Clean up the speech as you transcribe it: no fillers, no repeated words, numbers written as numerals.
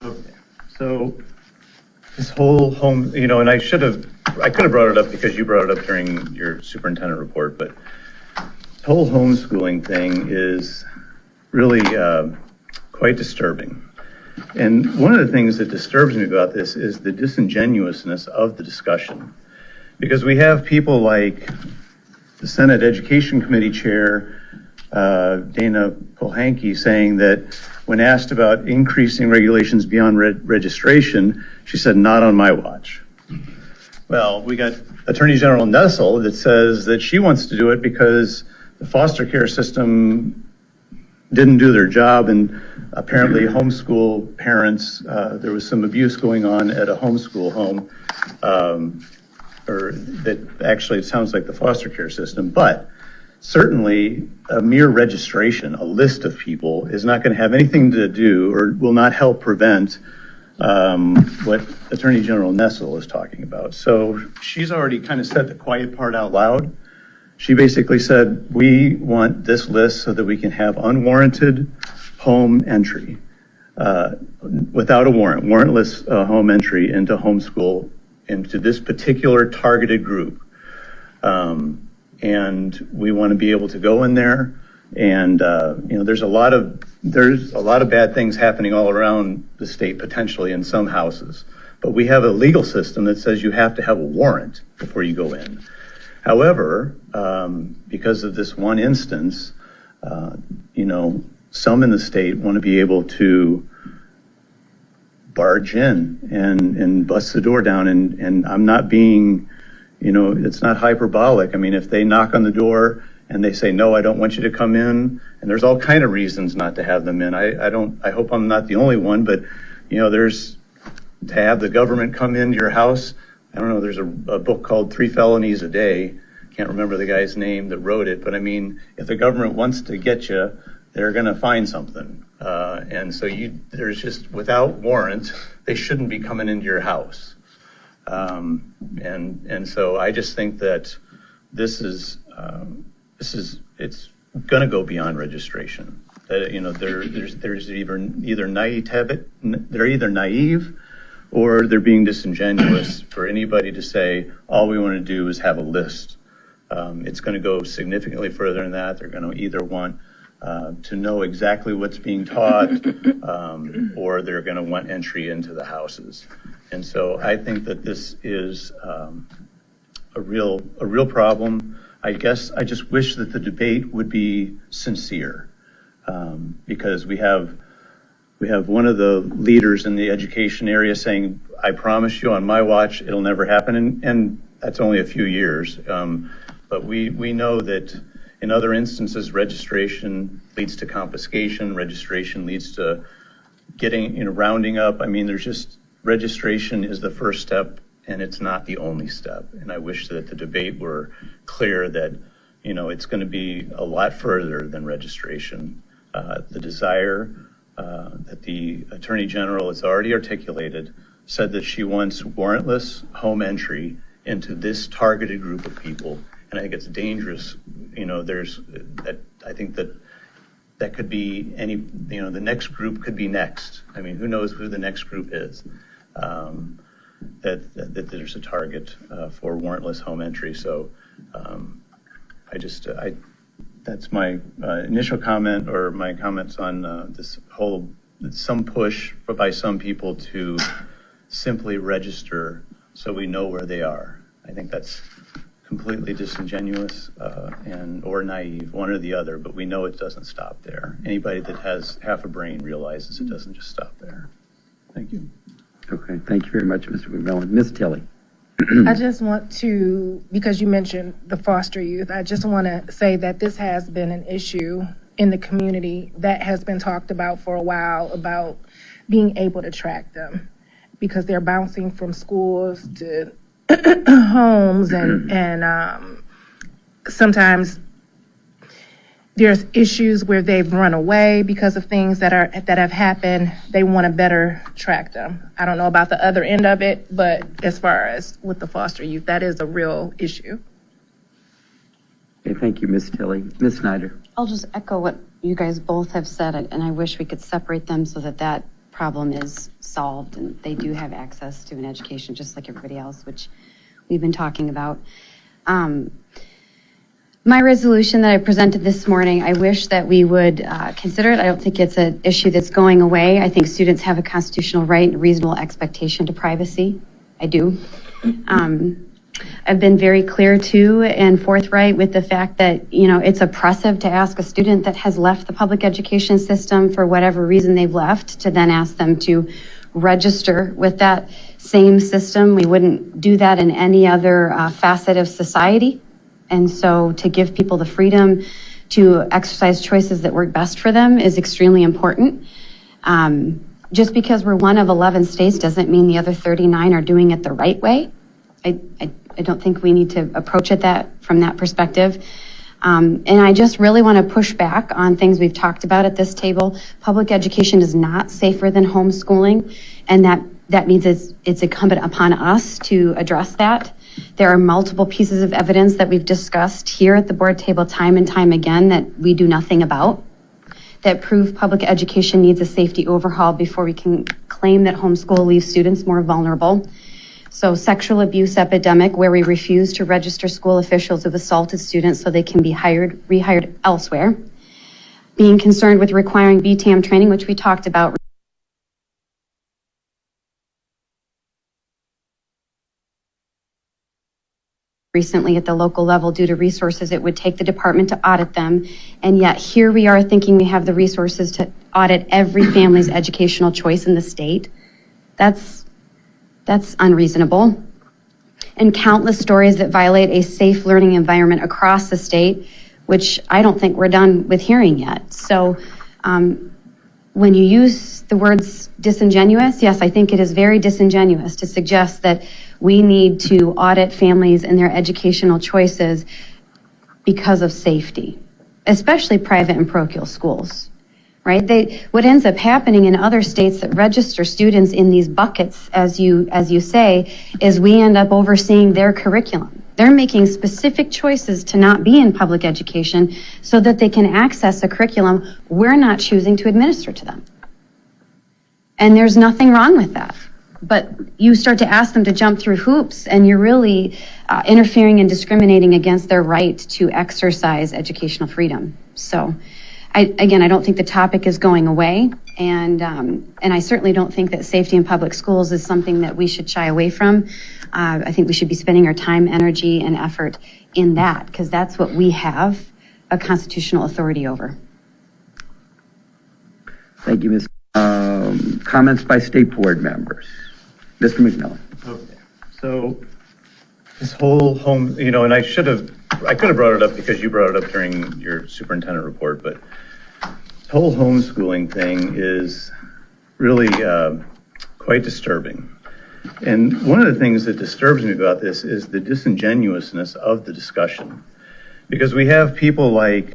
Okay. So this whole and I could have brought it up because you brought it up during your superintendent report, but this whole homeschooling thing is really quite disturbing. And one of the things that disturbs me about this is the disingenuousness of the discussion. Because we have people like the Senate Education Committee Chair, Dana Polanyi, saying that when asked about increasing regulations beyond registration, she said, not on my watch. Well, we got Attorney General Nessel that says that she wants to do it because the foster care system didn't do their job, and apparently homeschool parents, there was some abuse going on at a homeschool home, or that actually it sounds like the foster care system, but certainly a mere registration, a list of people, is not going to have anything to do or will not help prevent what Attorney General Nessel is talking about. So she's already kind of said the quiet part out loud. She basically said, we want this list so that we can have unwarranted home entry without a warrant, warrantless home entry into homeschool, into this particular targeted group. And we want to be able to go in there and, there's a lot of bad things happening all around the state, potentially in some houses, but we have a legal system that says you have to have a warrant before you go in. However, because of this one instance, some in the state want to be able to barge in and bust the door down. And I'm not being, it's not hyperbolic. I mean, if they knock on the door and they say, no, I don't want you to come in, and there's all kind of reasons not to have them in. I hope I'm not the only one, but, there's to have the government come into your house. I don't know, there's a book called 3 Felonies a Day. Can't remember the guy's name that wrote it, but I mean, if the government wants to get you, they're going to find something. And so there's just, without warrant, they shouldn't be coming into your house. And so I just think that it's going to go beyond registration. There's either they're either naive or they're being disingenuous for anybody to say, all we want to do is have a list. It's going to go significantly further than that. They're going to either want to know exactly what's being taught, or they're going to want entry into the houses. And so I think that this is a real problem. I guess I just wish that the debate would be sincere, because we have one of the leaders in the education area saying, I promise you on my watch it'll never happen, and that's only a few years. But we know that in other instances, registration leads to confiscation, registration leads to getting, rounding up. I mean, registration is the first step, and it's not the only step. And I wish that the debate were clear that, it's going to be a lot further than registration. The desire that the Attorney General has already articulated said that she wants warrantless home entry into this targeted group of people. And I think it's dangerous. I think that could be any, the next group could be next. I mean, who knows who the next group is, that there's a target for warrantless home entry. So that's my initial comment, or my comments on this whole, some push by some people to simply register so we know where they are. I think that's completely disingenuous or naive, one or the other, but we know it doesn't stop there. Anybody that has half a brain realizes it doesn't just stop there. Thank you. Okay, thank you very much, Mr. McMillan. Ms. Tilley. I just want to, because you mentioned the foster youth, I just want to say that this has been an issue in the community that has been talked about for a while, about being able to track them, because they're bouncing from schools to homes, and sometimes there's issues where they've run away because of things that have happened. They want to better track them. I don't know about the other end of it, but as far as with the foster youth, that is a real issue. Okay, thank you, Ms. Tilley. Ms. Snyder. I'll just echo what you guys both have said, and I wish we could separate them so that problem is solved and they do have access to an education just like everybody else, which we've been talking about. My resolution that I presented this morning, I wish that we would consider it. I don't think it's an issue that's going away. I think students have a constitutional right and reasonable expectation to privacy. I do. I've been very clear too and forthright with the fact that, you know, it's oppressive to ask a student that has left the public education system for whatever reason they've left to then ask them to register with that same system. We wouldn't do that in any other facet of society. And so to give people the freedom to exercise choices that work best for them is extremely important. Just because we're one of 11 states doesn't mean the other 39 are doing it the right way. I don't think we need to approach it from that perspective. And I just really want to push back on things we've talked about at this table. Public education is not safer than homeschooling, and that means it's incumbent upon us to address that. There are multiple pieces of evidence that we've discussed here at the board table time and time again that we do nothing about, that prove public education needs a safety overhaul before we can claim that homeschool leaves students more vulnerable. So sexual abuse epidemic, where we refuse to register school officials who've assaulted students so they can be rehired elsewhere. Being concerned with requiring BTAM training, which we talked about recently at the local level due to resources it would take the department to audit them. And yet here we are thinking we have the resources to audit every family's educational choice in the state. That's unreasonable. And countless stories that violate a safe learning environment across the state, which I don't think we're done with hearing yet. So when you use the words disingenuous, yes, I think it is very disingenuous to suggest that we need to audit families and their educational choices because of safety, especially private and parochial schools, right? What ends up happening in other states that register students in these buckets, as you say, is we end up overseeing their curriculum. They're making specific choices to not be in public education so that they can access a curriculum we're not choosing to administer to them. And there's nothing wrong with that. But you start to ask them to jump through hoops and you're really interfering and discriminating against their right to exercise educational freedom. So I don't think the topic is going away. And I certainly don't think that safety in public schools is something that we should shy away from. I think we should be spending our time, energy, and effort in that because that's what we have a constitutional authority over. Thank you, Ms. Comments by state board members. Mr. McMillan. Okay. So this whole and I could have brought it up because you brought it up during your superintendent report, but this whole homeschooling thing is really quite disturbing. And one of the things that disturbs me about this is the disingenuousness of the discussion. Because we have people like